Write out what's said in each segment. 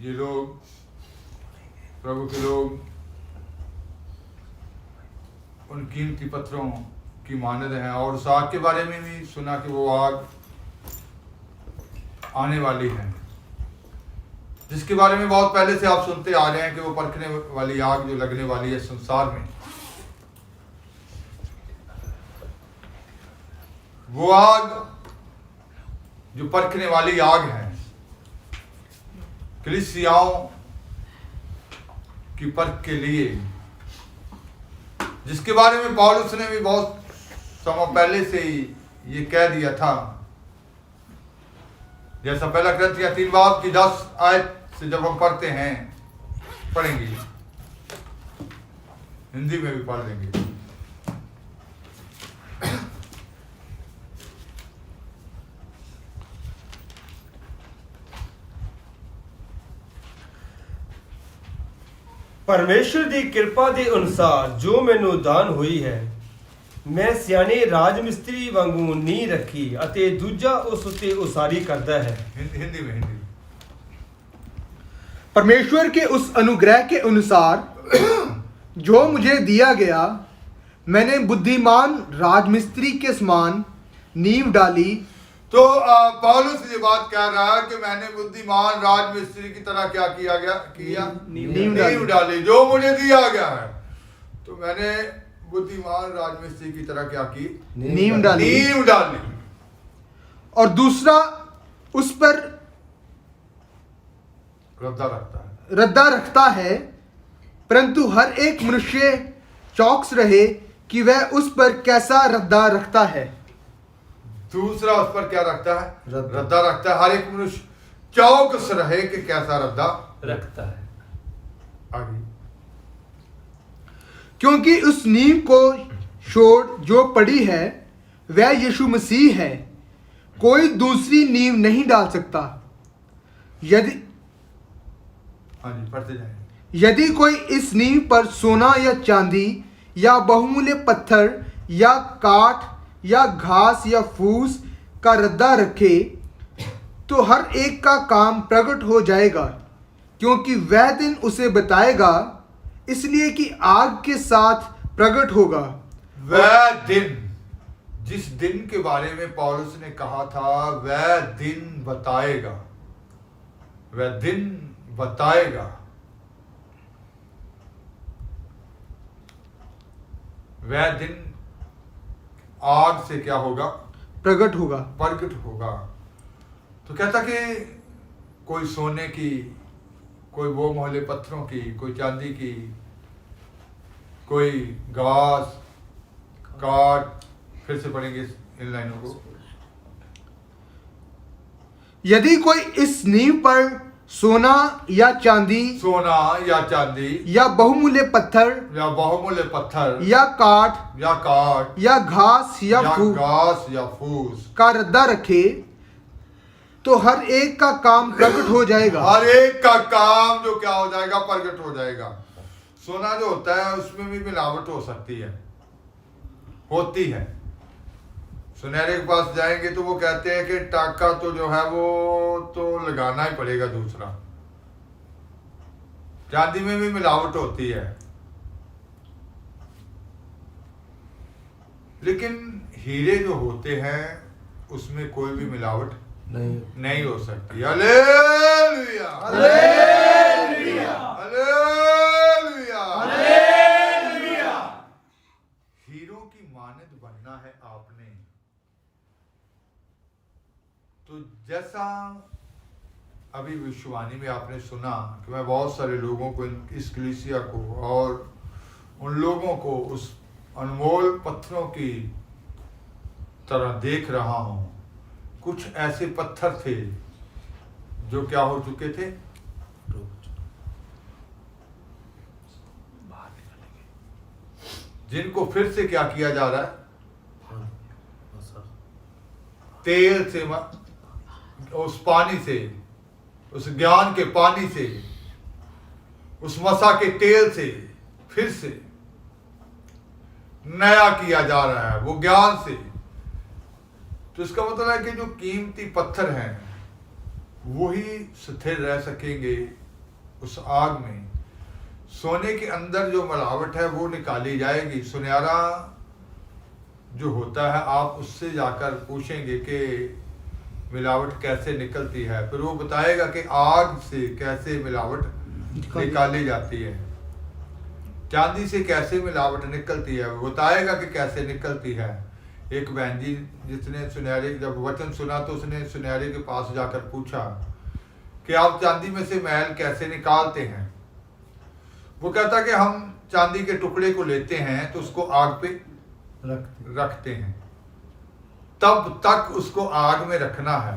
ये लोग प्रभु के लोग उन कीमती पत्थरों की मानद हैं, और उस आग के बारे में भी सुना कि वो आग आने वाली है, जिसके बारे में बहुत पहले से आप सुनते आ रहे हैं कि वो परखने वाली आग जो लगने वाली है संसार में। वो आग जो परखने वाली आग है कलीसियाओं की परख के लिए, जिसके बारे में पौलुस ने भी बहुत समय पहले से ही ये कह दिया था। जैसा पहला कुरिन्थियों 3 बाब की 10 आयत से जब हम पढ़ते हैं, पढ़ेंगे, हिंदी में भी पढ़ लेंगे। परमेश्वर दी कृपा दे अनुसार जो मैनू दान हुई है, मैं सियाने राज मिस्त्री वांगू नी रखी अते दूजा उस उते उसारी करता है। हिंदी में परमेश्वर के उस अनुग्रह के अनुसार जो मुझे दिया गया, मैंने बुद्धिमान राजमिस्त्री के समान नींव डाली। तो पौलुस ये बात कह रहा है कि मैंने बुद्धिमान राजमिस्त्री की तरह क्या किया नींव डाली जो मुझे दिया गया है। तो मैंने बुद्धिमान राजमिस्त्री की तरह क्या की? नींव डाली। और दूसरा उस पर रद्दा रखता है, परंतु हर एक मनुष्य चौकस रहे कि वह उस पर कैसा रद्दा रखता है। दूसरा उस पर क्या रखता है? रद्दा रखता है। हर एक मनुष्य चौकस रहे कि कैसा रद्दा रखता है। आगे, क्योंकि उस नींव को छोड़ जो पड़ी है वह यीशु मसीह है, कोई दूसरी नींव नहीं डाल सकता। यदि कोई इस नींव पर सोना या चांदी या बहुमूल्य पत्थर या काठ या घास या फूस का रद्दा रखे, तो हर एक का काम प्रकट हो जाएगा, क्योंकि वह दिन उसे बताएगा, इसलिए कि आग के साथ प्रकट होगा। वह दिन, जिस दिन के बारे में पौलुस ने कहा था, वह दिन बताएगा, वह दिन बताएगा। वह दिन आग से क्या होगा? प्रकट होगा। तो कहता कि कोई सोने की, कोई वो मोहले पत्थरों की, कोई चांदी की, कोई घास काट, फिर से पढ़ेंगे इन लाइनों को। यदि कोई इस नींव पर सोना या चांदी या बहुमूल्य पत्थर या काठ या घास या फूस का रद्दा रखे, तो हर एक का काम प्रकट हो जाएगा। हर एक का काम जो क्या हो जाएगा? प्रकट हो जाएगा। सोना जो होता है उसमें भी मिलावट हो सकती है, होती है। सुनहरे के पास जाएंगे तो वो कहते हैं कि टाका तो जो है वो तो लगाना ही पड़ेगा दूसरा। चांदी में भी मिलावट होती है, लेकिन हीरे जो होते हैं उसमें कोई भी मिलावट नहीं हो सकती। Hallelujah, hallelujah, hallelujah, hallelujah. Hero की मानद बनना है आपने। तो जैसा अभी विश्ववाणी में आपने सुना कि मैं बहुत सारे लोगों को, इस कलीसिया को और उन लोगों को उस अनमोल पत्थरों की तरह देख रहा हूं। कुछ ऐसे पत्थर थे जो क्या हो चुके थे? जिनको फिर से क्या किया जा रहा है? तेल से, उस पानी से, उस ज्ञान के पानी से, उस मसा के तेल से फिर से नया किया जा रहा है, वो ज्ञान से। तो इसका मतलब है कि जो कीमती पत्थर हैं वही स्थिर रह सकेंगे उस आग में सोने के अंदर जो मिलावट है वो निकाली जाएगी। सुनहरा जो होता है आप उससे जाकर पूछेंगे कि मिलावट कैसे निकलती है, फिर वो बताएगा कि आग से कैसे मिलावट निकाली जाती है, चांदी से कैसे मिलावट निकलती है, वो बताएगा कि कैसे निकलती है। एक बहन जी जिसने सुनहरे जब वचन सुना तो उसने सुनहरे के पास जाकर पूछा कि आप चांदी में से मैल कैसे निकालते हैं। वो कहता कि हम चांदी के टुकड़े को लेते हैं तो उसको आग पे रखते हैं, तब तक उसको आग में रखना है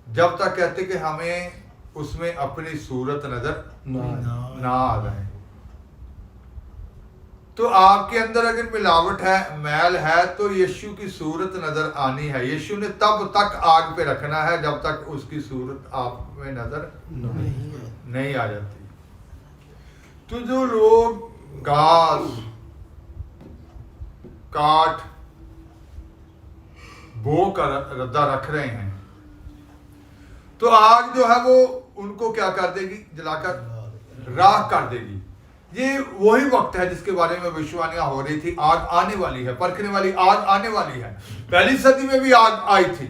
जब तक कहते कि हमें उसमें अपनी सूरत नजर ना आ जाए। तो आपके अंदर अगर मिलावट है, मैल है, तो यीशु की सूरत नजर आनी है। यीशु ने तब तक आग पे रखना है जब तक उसकी सूरत आप में नजर नहीं आ जाती। तो जो लोग घास काट बो कर रद्दा रख रहे हैं तो आग जो है वो उनको क्या कर देगी, जलाकर राख कर देगी। ये वही वक्त है जिसके बारे में भविष्यवाणियां हो रही थी। आग आने वाली है, परखने वाली आग आने वाली है। पहली सदी में भी आग आई थी।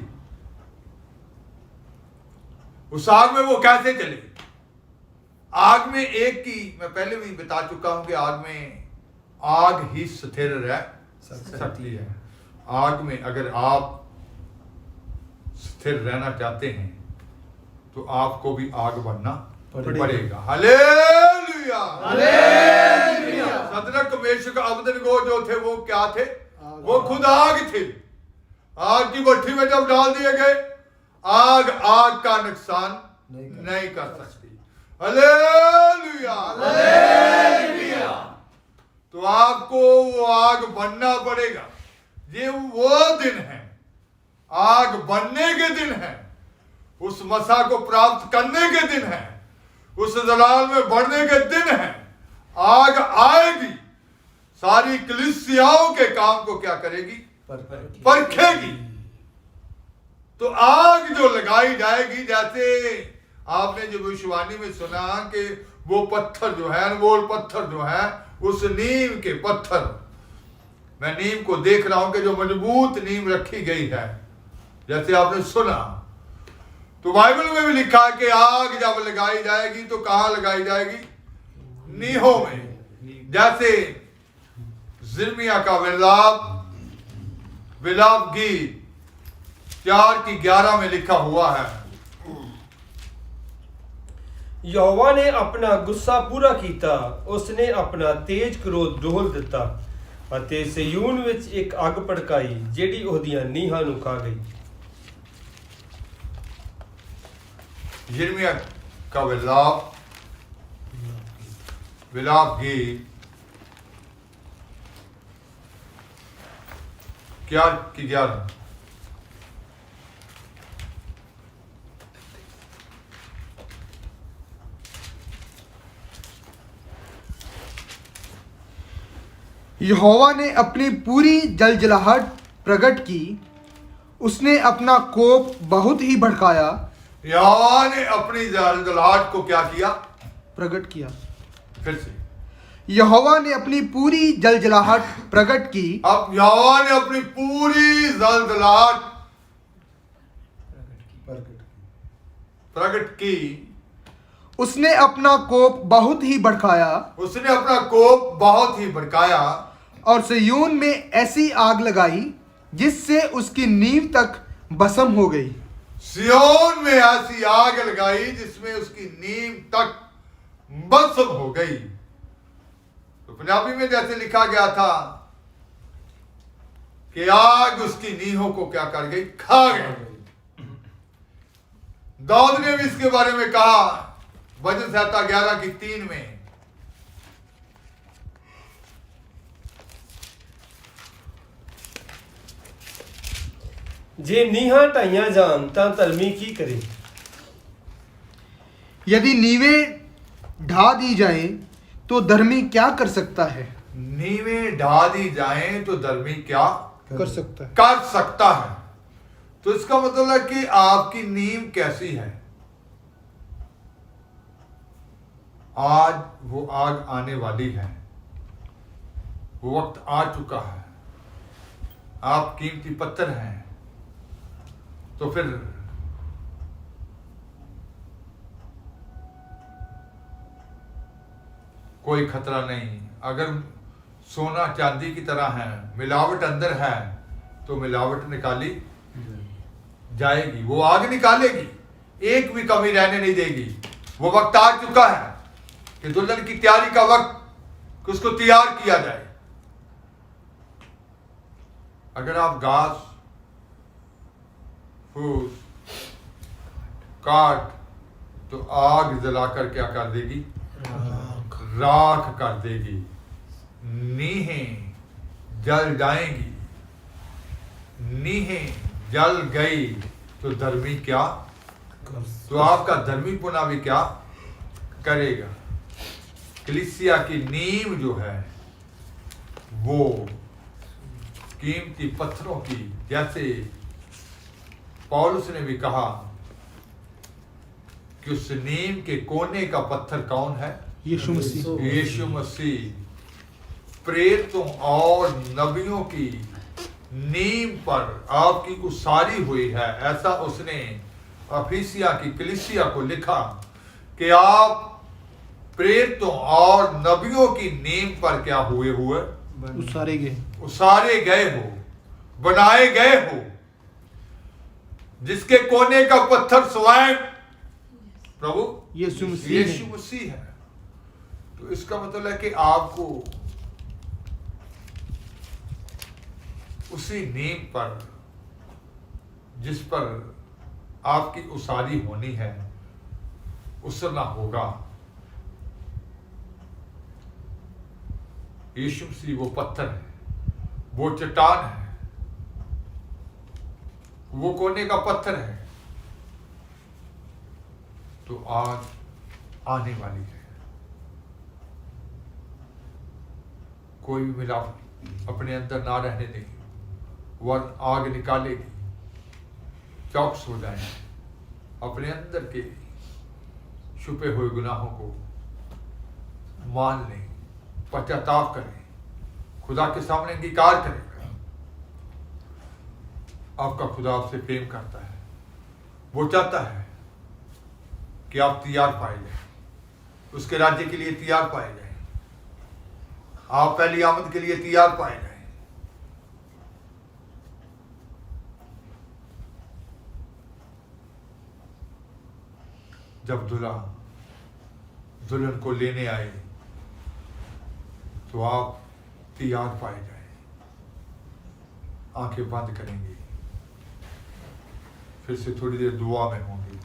उस आग में वो कैसे चली? आग में एक की मैं पहले भी बता चुका हूं कि आग ही स्थिर रह सकती है। आग में अगर आप स्थिर रहना चाहते हैं तो आपको भी आग बनना पड़ेगा। Hallelujah, hallelujah. Shadrach Meshach Abednego जो थे वो क्या थे? वो खुद आग थे। आग की भट्टी में जब डाल दिए गए, आग का नुकसान नहीं कर सकती। Hallelujah, hallelujah. तो आपको वो आग बनना पड़ेगा। ये वो दिन है, आग बनने के दिन है, उस मसा को प्राप्त करने के दिन है, उस जलाल में बढ़ने के दिन है। आग आएगी, सारी कलीसियाओं के काम को क्या करेगी? परखेगी। तो आग जो लगाई जाएगी, जैसे आपने जो भविष्यवाणी में सुना कि वो पत्थर जो है, अनमोल पत्थर जो है, उस नीम के पत्थर, मैं नीम को देख रहा हूं कि जो मजबूत नीम रखी गई है, जैसे आपने सुना, तो बाइबल में भी लिखा है कि आग जब लगाई जाएगी तो कहां लगाई जाएगी? नीहों में। जैसे जिर्मिया का विलाप गीत 4:11 में लिखा हुआ है, यहोवा ने अपना गुस्सा पूरा कीता, उसने अपना तेज क्रोध डोਲ ਦਿੱਤਾ ਅਤੇ ਸਿਯੂਨ ਵਿੱਚ ਇੱਕ ਅੱਗ ਭੜਕਾਈ ਜਿਹੜੀ ਉਹਦੀਆਂ ਨੀਹਾਂ ਨੂੰ ਖਾ ਗਈ। यिर्मयाह का विलाप गीत 4:11। यहोवा ने अपनी पूरी जलजलाहट प्रकट की, उसने अपना कोप बहुत ही भड़काया। यहोवा ने अपनी जलजलाहट को क्या किया? प्रकट किया। फिर से, यहोवा ने अपनी पूरी जलजलाहट प्रकट की। अब यहोवा ने अपनी पूरी जलजलाहट प्रकट की, उसने अपना कोप बहुत ही भड़काया। उसने अपना कोप बहुत ही भड़काया और सिय्योन में ऐसी आग लगाई जिससे उसकी नींव तक भस्म हो गई। सिय्योन में ऐसी आग लगाई जिसमें उसकी नींव तक भस्म हो गई। तो पंजाबी में जैसे लिखा गया था कि आग उसकी नींवों को क्या कर गई? खा गई। दाऊद ने भी इसके बारे में कहा भजन संहिता 11:3 में, ਜੇ ਨੀਹਾਂ ਢਾਈਆਂ ਜਾਣ ਤਾਂ ਧਰਮੀ ਕੀ ਕਰੇ? यदि नींवें ढा दी जाएं तो धर्मी क्या कर सकता है? नींवें ढा दी जाएं तो धर्मी क्या कर सकता है। कर सकता है। तो इसका मतलब है कि आपकी नींव कैसी है? आज वो आग आने वाली है, वो वक्त आ चुका है। आप कीमती पत्थर हैं, तो फिर कोई खतरा नहीं। अगर सोना चांदी की तरह है, मिलावट अंदर है, तो मिलावट निकाली जाएगी, वो आग निकालेगी, एक भी कमी रहने नहीं देगी। वो वक्त आ चुका है कि दुल्हन की तैयारी का वक्त, कि उसको तैयार किया जाए। अगर आप घास फूस काट, तो आग जलाकर क्या कर देगी? राख कर देगी। नीहें जल जाएंगी, नीहें जल गई तो धर्मी क्या, तो आपका धर्मी पुना भी क्या करेगा? कलीसिया की नींव जो है वो कीमती पत्थरों की, जैसे पौलुस ने भी कहा कि उस नींव के कोने का पत्थर कौन है? यीशु मसीह। यीशु मसीह प्रेरितों और नबियों की नींव पर आपकी उसारी हुई है। ऐसा उसने अफीसिया की कलीसिया को लिखा कि आप प्रेरितों और नबियों की नींव पर क्या हुए? उसारे गए हो, बनाए गए हो, जिसके कोने का पत्थर स्वयं प्रभु यीशु मसीह है। तो इसका मतलब है कि आपको उसी नींव पर, जिस पर आपकी उसारी होनी है, उसरना होगा। यीशु मसीह वो पत्थर है, वो चट्टान है, वो कोने का पत्थर है। तो आग आने वाली है। कोई भी मिलावट अपने अंदर ना रहने देगी, वह आग निकालेगी। चौकस हो जाए, अपने अंदर के छुपे हुए गुनाहों को मान लें, पश्चाताप करें, खुदा के सामने अंगीकार करें। आपका खुदा आपसे प्रेम करता है, वो चाहता है कि आप तैयार पाए जाए, उसके राज्य के लिए तैयार पाए जाए, आप पहली आमद के लिए तैयार पाए जाए। जब दूल्हा दुल्हन को लेने आए तो आप तैयार पाए जाए। आंखें बंद करेंगे, फिर से थोड़ी देर दुआ में होंगे।